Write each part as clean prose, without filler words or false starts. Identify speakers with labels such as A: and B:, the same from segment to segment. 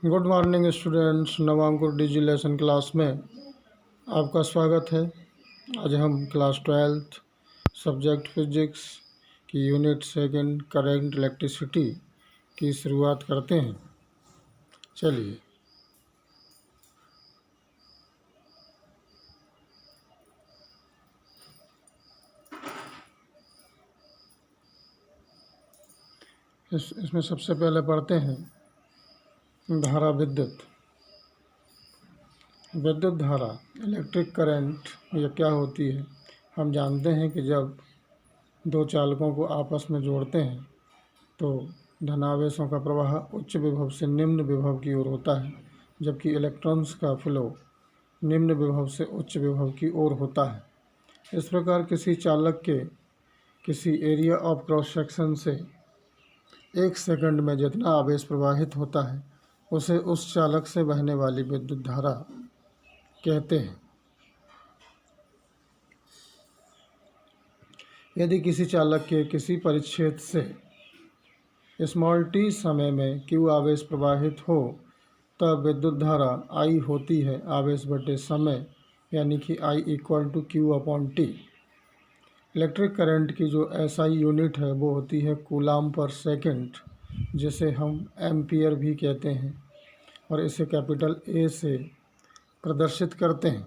A: Good morning students. Navankur digi lesson class में आपका स्वागत है। आज हम क्लास 12th सब्जेक्ट फिजिक्स की यूनिट सेकंड करंट इलेक्ट्रिसिटी की शुरुआत करते हैं। चलिए, इसमें सबसे पहले पढ़ते हैं धारा विद्युत। विद्युत धारा इलेक्ट्रिक करंट यह क्या होती है। हम जानते हैं कि जब दो चालकों को आपस में जोड़ते हैं तो धनावेशों का प्रवाह उच्च विभव से निम्न विभव की ओर होता है, जबकि इलेक्ट्रॉन्स का फ्लो निम्न विभव से उच्च विभव की ओर होता है। इस प्रकार किसी चालक के किसी एरिया ऑफ क्रॉस सेक्शन से 1 सेकंड में जितना आवेश प्रवाहित होता है उसे उस चालक से बहने वाली विद्युत धारा कहते हैं। यदि किसी चालक के किसी परिच्छेद से स्मॉल टी समय में Q आवेश प्रवाहित हो तब विद्युत धारा I होती है आवेश बटे समय, यानी कि I equal to Q upon T. Electric current की जो SI यूनिट है वो होती है कूलाम पर सेकंड, जिसे हम एम्पियर भी कहते हैं, और इसे कैपिटल A से प्रदर्शित करते हैं।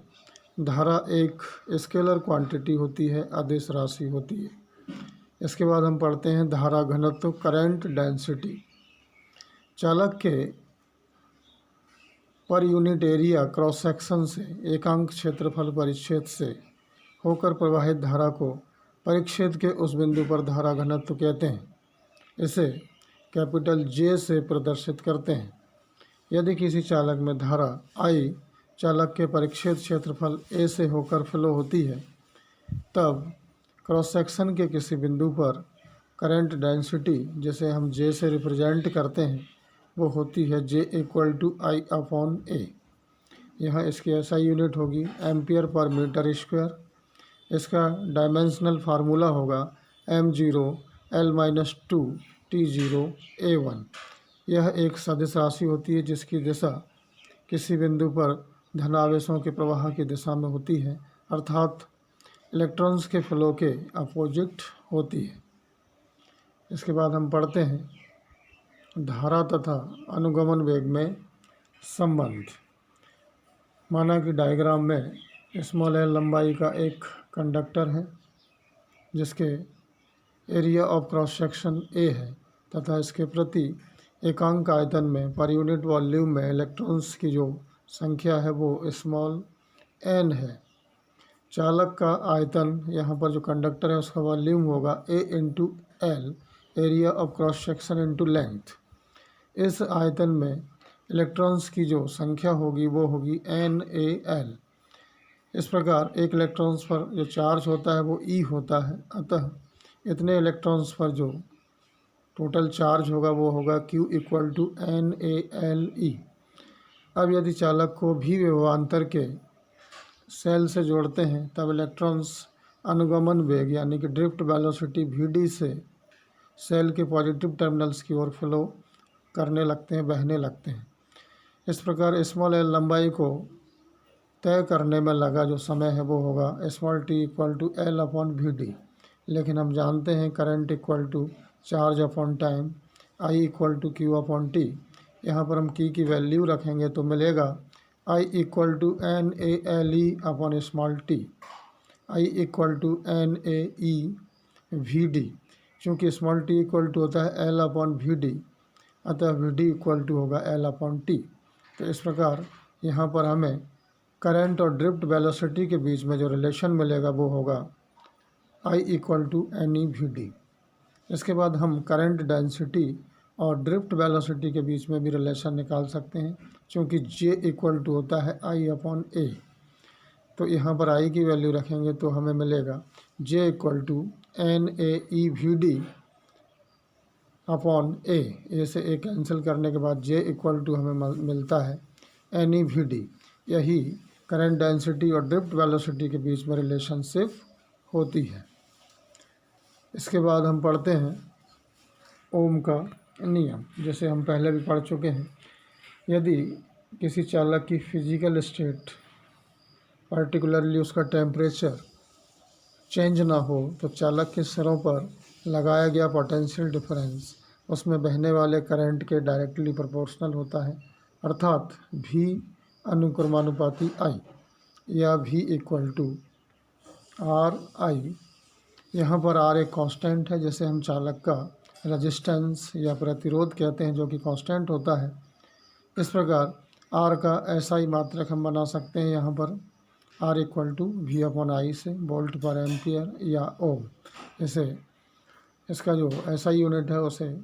A: धारा एक स्केलर क्वांटिटी होती है, अदिश राशि होती है। इसके बाद हम पढ़ते हैं धारा घनत्व, करंट डेंसिटी। चालक के per unit area cross section से एकांक क्षेत्रफल परिच्छेद से होकर प्रवाहित धारा को परिच्छेद के उस बिंदु पर धारा घनत्व कहते हैं। इसे कैपिटल J से प्रदर्शित करते हैं। यदि किसी चालक में धारा I चालक के परिच्छेद क्षेत्रफल A से होकर फ्लो होती है तब क्रॉस सेक्शन के किसी बिंदु पर करंट डेंसिटी, जिसे हम J से रिप्रेजेंट करते हैं, वो होती है J equal to I upon A। यहाँ इसकी SI यूनिट होगी एम्पियर पर मीटर स्क्वायर। इसका डायमेंशनल फार्मूला होगा m0 L-2 T0 A1। यह एक सदिश राशि होती है जिसकी दिशा किसी बिंदु पर धनावेशों के प्रवाह की दिशा में होती है, अर्थात इलेक्ट्रॉन्स के फ्लो के अपोजिट होती है। इसके बाद हम पढ़ते हैं धारा तथा अनुगमन वेग में संबंध। माना कि डायग्राम में स्मॉल l लंबाई का एक कंडक्टर है जिसके area of cross section A है तथा इसके प्रति एकांक आयतन में पर यूनिट वॉल्यूम में इलेक्ट्रॉन्स की जो संख्या है वो स्मॉल n है। चालक का आयतन, यहाँ पर जो कंडक्टर है उसका वॉल्यूम होगा A into L, area of cross section into length. इस आयतन में इलेक्ट्रॉन्स की जो संख्या होगी वो होगी NaL। इस प्रकार एक इलेक्ट्रॉन्स पर जो चार्ज होता है वो E होता है, अतः इतने इलेक्ट्रॉन्स पर जो टोटल चार्ज होगा वो होगा Q इक्वल टू NaLe। अब यदि चालक को भी विभवांतर के सेल से जोड़ते हैं तब इलेक्ट्रॉन्स अनुगमन वेग यानी कि ड्रिफ्ट वेलोसिटी Vd से सेल के पॉजिटिव टर्मिनल्स की ओर फ्लो करने लगते हैं, बहने लगते हैं। इस प्रकार स्मॉल l लंबाई को तय करने में लगा जो समय है वो होगा small t equal to L upon Vd। लेकिन हम जानते हैं current equal to charge upon time, I equal to Q upon T. यहाँ पर हम की वैल्यू रखेंगे तो मिलेगा I equal to NaLe upon small t, I equal to NaE Vd। चूँकि स्मॉल t इक्वल टू होता है L अपॉन Vd, अतः Vd इक्वल टू होगा L अपॉन टी। तो इस प्रकार यहाँ पर हमें करंट और ड्रिफ्ट वेलोसिटी के बीच में जो रिलेशन मिलेगा वो होगा I इक्वल टू NeVd। इसके बाद हम करंट डेंसिटी और ड्रिफ्ट वेलोसिटी के बीच में भी रिलेशन निकाल सकते हैं, क्योंकि J इक्वल टू होता है I अपॉन A। तो यहाँ पर I की वैल्यू रखेंगे तो हमें मिलेगा J equal to NaeVd upon A से A कैंसिल करने के बाद J इक्वल टू हमें मिलता है NeVd। यही करंट डेंसिटी और ड्रिफ्ट वेलोसिटी के बीच में रिलेशनशिप होती है। इसके बाद हम पढ़ते हैं ओम का नियम, जैसे हम पहले भी पढ़ चुके हैं। यदि किसी चालक की फिजिकल स्टेट, पार्टिकुलरली उसका टेम्परेचर चेंज ना हो, तो चालक के सिरों पर लगाया गया पोटेंशियल डिफरेंस उसमें बहने वाले करंट के डायरेक्टली प्रोपोर्शनल होता है, अर्थात भी अनुक्रमानुपाती आई या भी इक्वल टू आर आई। यहाँ पर आर एक कांस्टेंट है, जैसे हम चालक का रेजिस्टेंस या प्रतिरोध कहते हैं, जो कि कांस्टेंट होता है। इस प्रकार आर का एसआई मात्रक हम बना सकते हैं यहाँ पर R equal to V upon I से, वोल्ट पर एम्पियर या ओम। इसे इसका जो एसआई यूनिट है उसे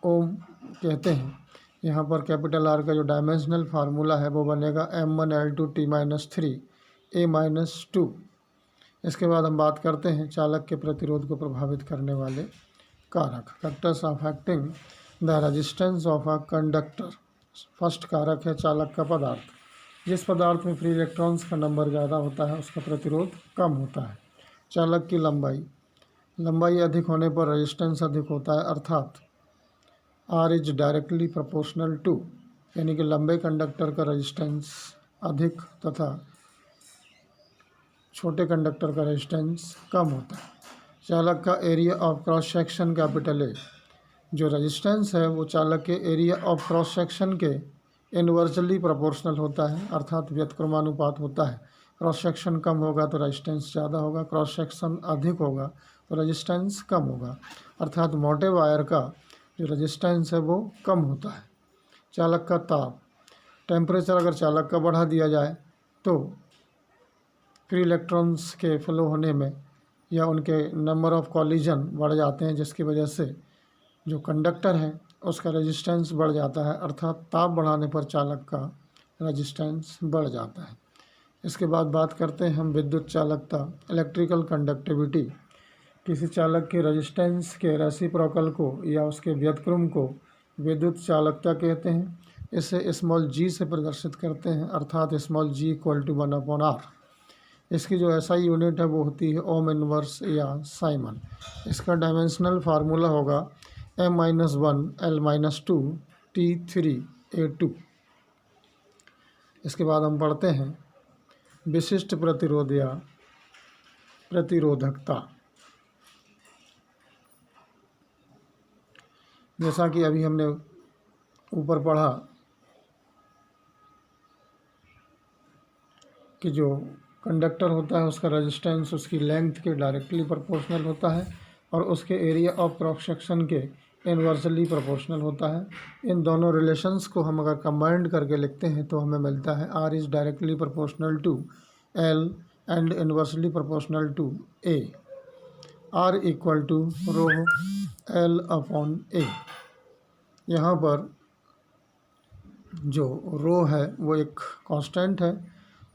A: ओम कहते हैं। यहाँ पर कैपिटल आर का जो डायमेंशनल फार्मूला है वो बनेगा M1L2T-3 A-2। इसके बाद हम बात करते हैं चालक के प्रतिरोध को प्रभावित करने वाले कारक, factors affecting the resistance of a conductor. First कारक है चालक का पदार्थ। जिस पदार्थ में फ्री इलेक्ट्रॉन्स का नंबर ज़्यादा होता है उसका प्रतिरोध कम होता है। चालक की लंबाई अधिक होने पर रेजिस्टेंस अधिक होता है, अर्थात R is directly proportional to, यानी कि लंबे कंडक्टर का रेजिस्टेंस अधिक तथा छोटे कंडक्टर का रेजिस्टेंस कम होता है। चालक का area of cross section capital A, जो रेजिस्टेंस है वो चालक के एरिया ऑफ क्रॉस सेक्शन के इन्वर्सली प्रोपोर्शनल होता है, अर्थात व्यतक्रमानुपात होता है। क्रॉस सेक्शन कम होगा तो रेजिस्टेंस ज़्यादा होगा, क्रॉस सेक्शन अधिक होगा तो रेजिस्टेंस कम होगा, अर्थात मोटे वायर का जो रेजिस्टेंस है वो कम होता है। चालक का ताप, टेम्परेचर अगर चालक का बढ़ा दिया जाए तो फ्री इलेक्ट्रॉन्स के फ्लो होने में या उनके नंबर ऑफ कॉलिजन बढ़ जाते हैं, जिसकी वजह से जो कंडक्टर है उसका रेजिस्टेंस बढ़ जाता है, अर्थात ताप बढ़ाने पर चालक का रेजिस्टेंस बढ़ जाता है। इसके बाद बात करते हैं हम विद्युत चालकता, इलेक्ट्रिकल कंडक्टिविटी। किसी चालक के रेजिस्टेंस के रेसिप्रोकल को या उसके व्यतक्रम को विद्युत चालकता कहते हैं। इसे स्मॉल जी से प्रदर्शित करते हैं, अर्थात small ji equal to 1/r। इसकी जो एसआई यूनिट है वो होती है ओम इनवर्स या साइमन। इसका डायमेंशनल फार्मूला होगा M-1L-2T3A2। इसके बाद हम पढ़ते हैं विशिष्ट प्रतिरोध या प्रतिरोधकता। जैसा कि अभी हमने ऊपर पढ़ा कि जो कंडक्टर होता है उसका रेजिस्टेंस उसकी लेंथ के डायरेक्टली प्रोपोर्शनल होता है और उसके एरिया ऑफ क्रॉस सेक्शन के इन्वर्सली प्रोपोर्शनल होता है। इन दोनों रिलेशंस को हम अगर कंबाइंड करके लिखते हैं तो हमें मिलता है R is directly proportional to L and inversely proportional to A. R equal to rho L upon A. यहाँ पर जो रो है वो एक कांस्टेंट है,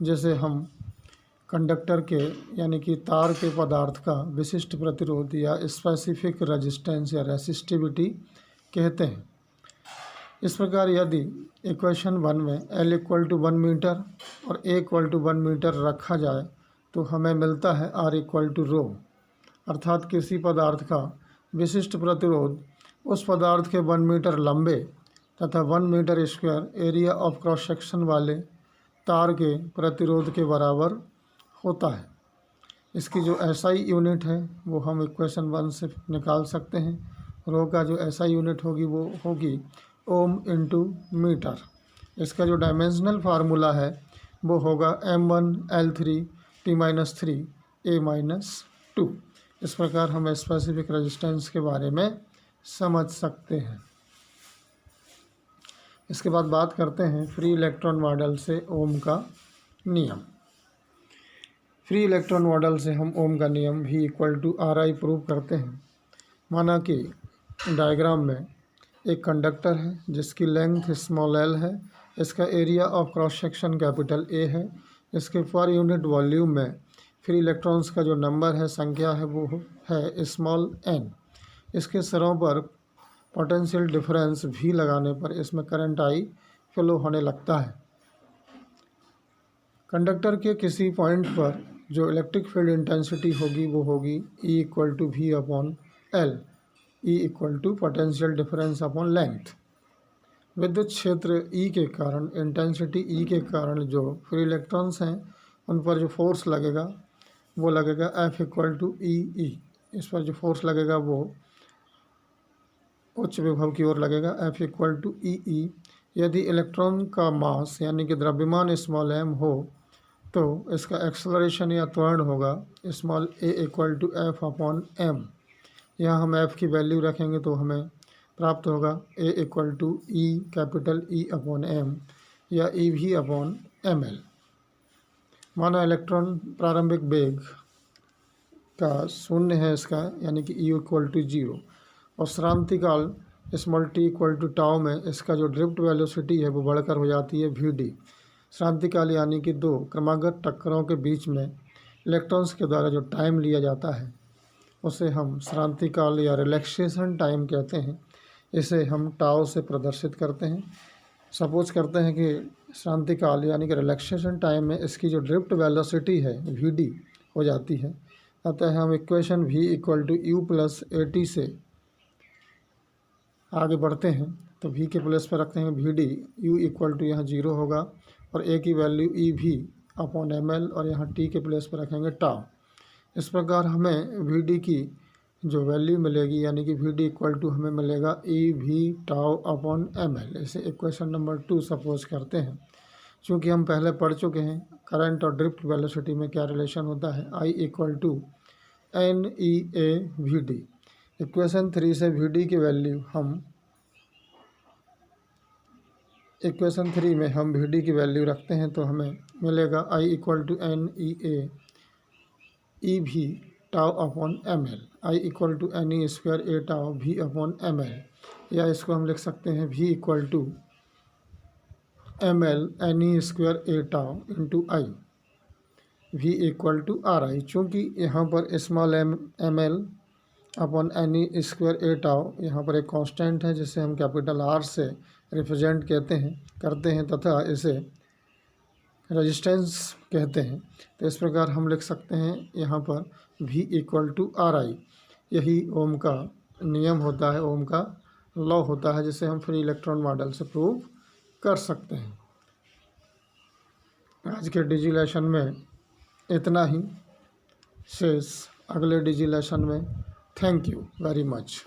A: जैसे हम कंडक्टर के यानी कि तार के पदार्थ का विशिष्ट प्रतिरोध या स्पेसिफिक रेजिस्टेंस या रेसिस्टिविटी कहते हैं। इस प्रकार यदि इक्वेशन 1 में L इक्वल टू 1 मीटर और A इक्वल टू 1 मीटर रखा जाए तो हमें मिलता है R इक्वल टू रो, अर्थात किसी पदार्थ का विशिष्ट प्रतिरोध उस पदार्थ के 1 मीटर लंबे तथा 1 metre square area of cross section वाले तार के प्रतिरोध के बराबर होता है। इसकी जो एसआई यूनिट है वो हम इक्वेशन 1 से निकाल सकते हैं। रो का जो एसआई यूनिट होगी वो होगी ओम इंटू मीटर। इसका जो डायमेंशनल फार्मूला है वो होगा M1L3T-3 A-2। इस प्रकार हम स्पेसिफिक रेजिस्टेंस के बारे में समझ सकते हैं। इसके बाद बात करते हैं फ्री इलेक्ट्रॉन मॉडल से ओम का नियम। फ्री इलेक्ट्रॉन मॉडल से हम ओम का नियम भी equal to R I prove करते हैं। माना कि डायग्राम में एक कंडक्टर है जिसकी लेंथ स्मॉल एल है, इसका area of cross section capital A है, इसके पर यूनिट वॉल्यूम में फ्री इलेक्ट्रॉन्स का जो नंबर है, संख्या है, वो है स्मॉल एन। इसके सिरों पर पोटेंशियल डिफरेंस भी लगाने पर इसमें करंट आई फ्लो होने लगता है। कंडक्टर के किसी पॉइंट पर जो इलेक्ट्रिक फील्ड इंटेंसिटी होगी वो होगी E equal to V upon L, E equal to potential difference upon length. विद्युत क्षेत्र E के कारण, इंटेंसिटी E के कारण जो फ्री इलेक्ट्रॉन्स हैं उन पर जो फोर्स लगेगा वो लगेगा F इक्वल टू ई ई। इस पर जो फोर्स लगेगा वो उच्च विभव की ओर लगेगा, F इक्वल टू ई ई। यदि इलेक्ट्रॉन का मास यानी कि द्रव्यमान स्मॉल m हो तो इसका एक्सेलरेशन या त्वरण होगा small a equal to F upon m। यहाँ हम f की वैल्यू रखेंगे तो हमें प्राप्त होगा a equal to E capital E upon m या ई भी अपॉन ml। माना इलेक्ट्रॉन प्रारंभिक वेग का शून्य है इसका, यानी कि E इक्वल टू 0, और श्रांतिकाल small t equal to tau में इसका जो ड्रिफ्ट वेलोसिटी है वो बढ़कर हो जाती है vd। श्रांतिकाल यानी कि दो क्रमागत टक्करों के बीच में इलेक्ट्रॉन्स के द्वारा जो टाइम लिया जाता है उसे हम श्रांतिकाल या रिलैक्सेशन टाइम कहते हैं। इसे हम टाउ से प्रदर्शित करते हैं। सपोज करते हैं कि श्रांतिकाल यानी कि रिलैक्सेशन टाइम में इसकी जो ड्रिफ्ट वेलोसिटी है vd हो जाती है। अतः हम equation v equal to U plus A T से आगे बढ़ते हैं तो v के प्लेस पर रखते हैं vd, u इक्वल टू यहाँ 0 होगा और a की वैल्यू ई भी अपॉन ml और यहाँ t के प्लेस पर रखेंगे टाउ। इस प्रकार हमें vd की जो वैल्यू मिलेगी यानी कि vd इक्वल टू हमें मिलेगा ई भी टाउ अपॉन ml। इसे इक्वेशन नंबर 2 सपोज करते हैं। चूँकि हम पहले पढ़ चुके हैं करंट और ड्रिफ्ट वेलोसिटी में क्या रिलेशन होता है, I equal to N E A V D. Equation 3 से vd की वैल्यू हम इक्वेशन 3 में हम vd की वैल्यू रखते हैं तो हमें मिलेगा I equal to N E A E V tau upon M L. I equal to N E square A tau V upon M L, या इसको हम लिख सकते हैं v equal to M L N E square A tau into I, v equal to R I. चूँकि यहाँ पर small M L upon N E square A tau यहाँ पर एक कांस्टेंट है जिसे हम कैपिटल आर से रिप्रेजेंट करते हैं तथा इसे रेजिस्टेंस कहते हैं। तो इस प्रकार हम लिख सकते हैं यहाँ पर v equal to R I. यही ओम का नियम होता है, ओम का लॉ होता है, जिसे हम फ्री इलेक्ट्रॉन मॉडल से प्रूव कर सकते हैं। आज के डिजी लेसन में इतना ही, शेष अगले डिजी लेसन में। Thank you very much.